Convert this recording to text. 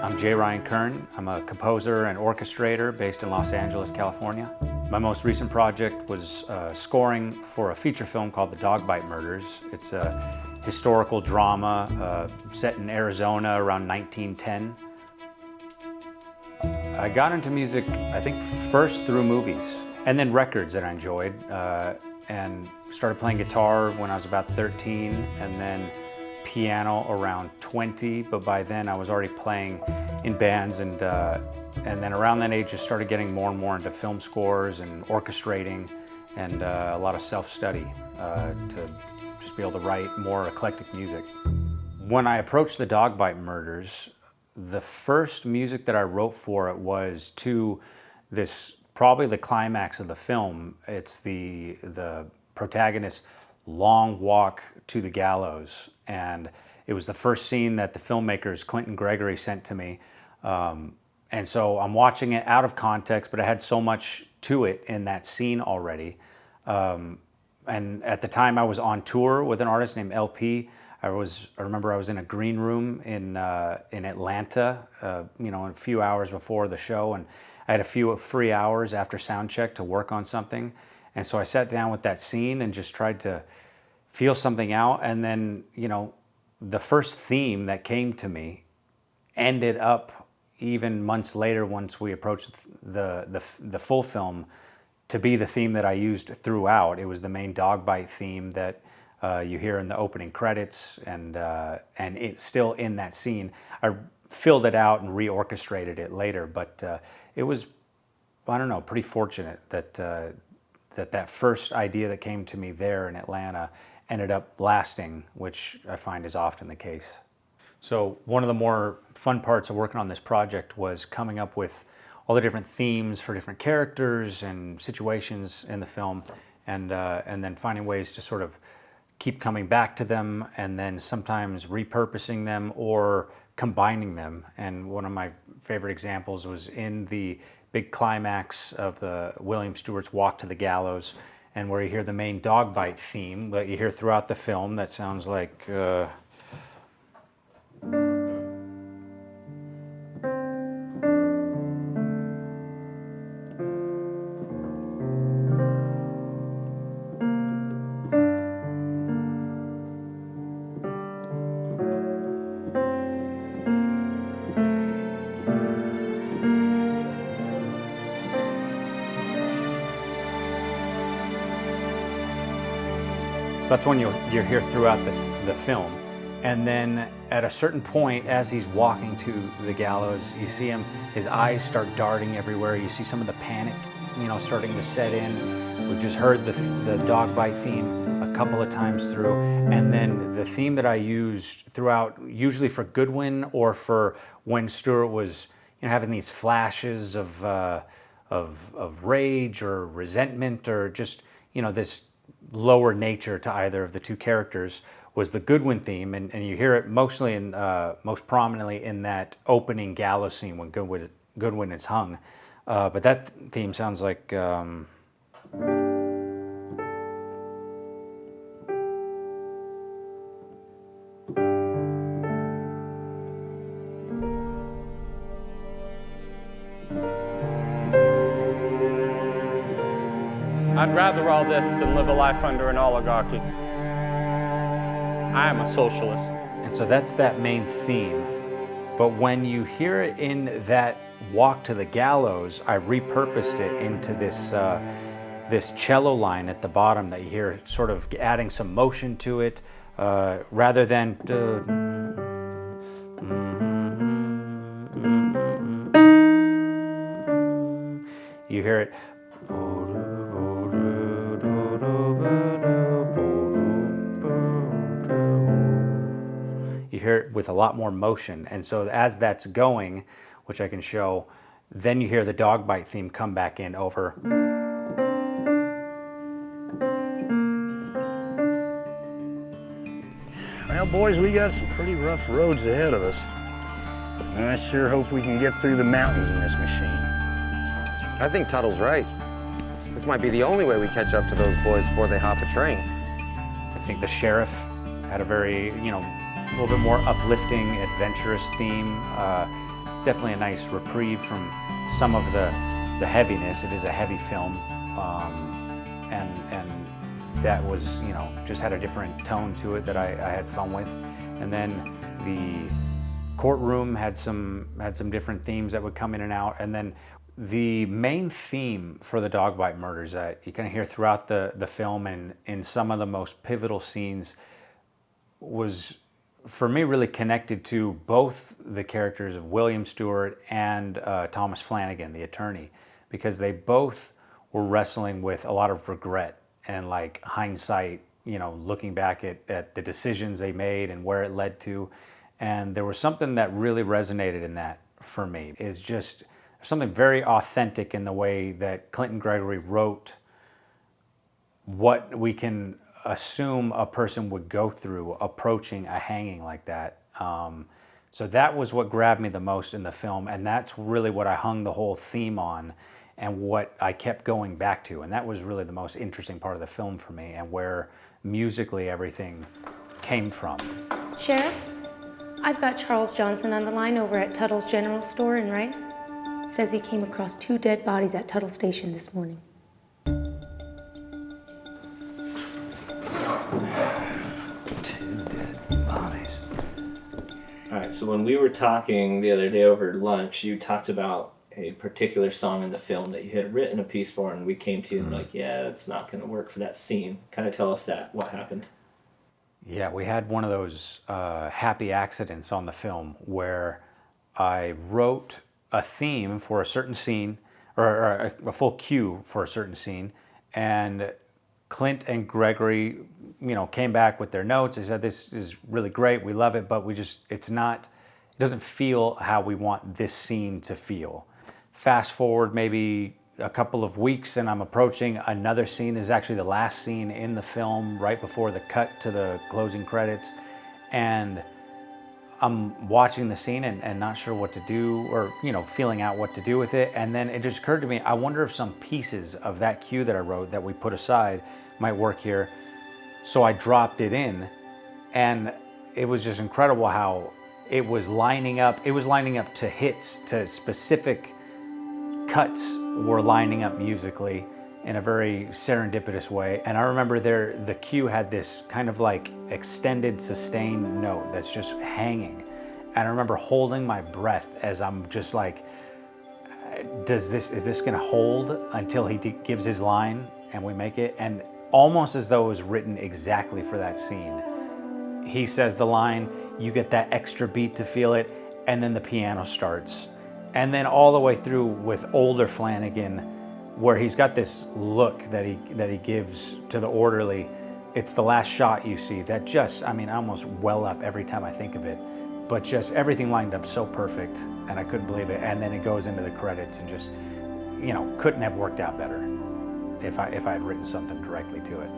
I'm J. Ryan Kern. I'm a composer and orchestrator based in Los Angeles, California. My most recent project was scoring for a feature film called The Dog Bite Murders. It's a historical drama set in Arizona around 1910. I got into music, I think, first through movies and then records that I enjoyed, and started playing guitar when I was about 13, and then piano around 20, but by then I was already playing in bands, and then around that age just started getting more and more into film scores and orchestrating, and a lot of self-study to just be able to write more eclectic music. When I approached The Dog Bite Murders, the first music that I wrote for it was to this, probably the climax of the film. It's the protagonist's long walk to the gallows, and it was the first scene that the filmmakers Clinton Gregory sent to me, and so I'm watching it out of context, but it had so much to it in that scene already, and at the time I was on tour with an artist named LP. I remember I was in a green room in Atlanta, a few hours before the show, and I had a few free hours after sound check to work on something. And so I sat down with that scene and just tried to feel something out. And then, the first theme that came to me ended up, even months later, once we approached the full film, to be the theme that I used throughout. It was the main dog bite theme that you hear in the opening credits, and it's still in that scene. I filled it out and reorchestrated it later, but it was, I don't know, pretty fortunate that that first idea that came to me there in Atlanta ended up lasting, which I find is often the case. So one of the more fun parts of working on this project was coming up with all the different themes for different characters and situations in the film, and then finding ways to sort of keep coming back to them, and then sometimes repurposing them or combining them. And one of my favorite examples was in the big climax of the William Stewart's Walk to the Gallows, and where you hear the main dog bite theme that you hear throughout the film that sounds like so that's when you hear throughout the film. And then at a certain point, as he's walking to the gallows, you see his eyes start darting everywhere. You see some of the panic, starting to set in. We've just heard the dog bite theme a couple of times through. And then the theme that I used throughout, usually for Goodwin or for when Stewart was having these flashes of rage or resentment, or just, this lower nature to either of the two characters, was the Goodwin theme, and you hear it mostly most prominently in that opening gallows scene when Goodwin is hung. But that theme sounds like I'd rather all this than live a life under an oligarchy. I am a socialist. And so that's that main theme. But when you hear it in that Walk to the Gallows, I repurposed it into this cello line at the bottom that you hear, sort of adding some motion to it, rather than you hear it. You hear it with a lot more motion, and so as that's going, which I can show, then you hear the dog bite theme come back in over. Well, boys, we got some pretty rough roads ahead of us, and I sure hope we can get through the mountains in this machine. I think Tuttle's right. This might be the only way we catch up to those boys before they hop a train. I think the sheriff had a very, a little bit more uplifting, adventurous theme. definitely a nice reprieve from some of the heaviness. It is a heavy film, and that was, you know, just had a different tone to it that I had fun with. And then the courtroom had some different themes that would come in and out. And then the main theme for the dog bite murders that you kind of hear throughout the film and in some of the most pivotal scenes was, for me, really connected to both the characters of William Stewart and Thomas Flanagan, the attorney, because they both were wrestling with a lot of regret and like hindsight, you know, looking back at the decisions they made and where it led to. And there was something that really resonated in that for me. Is just something very authentic in the way that Clinton Gregory wrote what we can assume a person would go through approaching a hanging like that. So that was what grabbed me the most in the film, and that's really what I hung the whole theme on and what I kept going back to. And that was really the most interesting part of the film for me, and where musically everything came from. Sheriff, I've got Charles Johnson on the line over at Tuttle's General Store in Rice. Says he came across 2 dead bodies at Tuttle Station this morning. 2 dead bodies. All right, so when we were talking the other day over lunch, you talked about a particular song in the film that you had written a piece for, and we came to you and like, yeah, that's not going to work for that scene. Kind of tell us what happened. Yeah, we had one of those happy accidents on the film where I wrote a theme for a certain scene, or a full cue for a certain scene, and Clint and Gregory, you know, came back with their notes. They said, this is really great, we love it, but it doesn't feel how we want this scene to feel. Fast forward maybe a couple of weeks and I'm approaching another scene. This is actually the last scene in the film, right before the cut to the closing credits. And I'm watching the scene and not sure what to do, or, you know, feeling out what to do with it. And then it just occurred to me, I wonder if some pieces of that cue that I wrote that we put aside might work here. So I dropped it in, and it was just incredible how it was lining up. It was lining up to hits, to specific cuts were lining up musically in a very serendipitous way. And I remember the cue had this kind of like extended sustained note that's just hanging. And I remember holding my breath as I'm just like, is this gonna hold until he gives his line and we make it? And almost as though it was written exactly for that scene. He says the line, you get that extra beat to feel it, and then the piano starts. And then all the way through with older Flanagan, where he's got this look that he gives to the orderly. It's the last shot you see that just, I mean, I almost well up every time I think of it, but just everything lined up so perfect, and I couldn't believe it. And then it goes into the credits and just, you know, couldn't have worked out better if I had written something directly to it.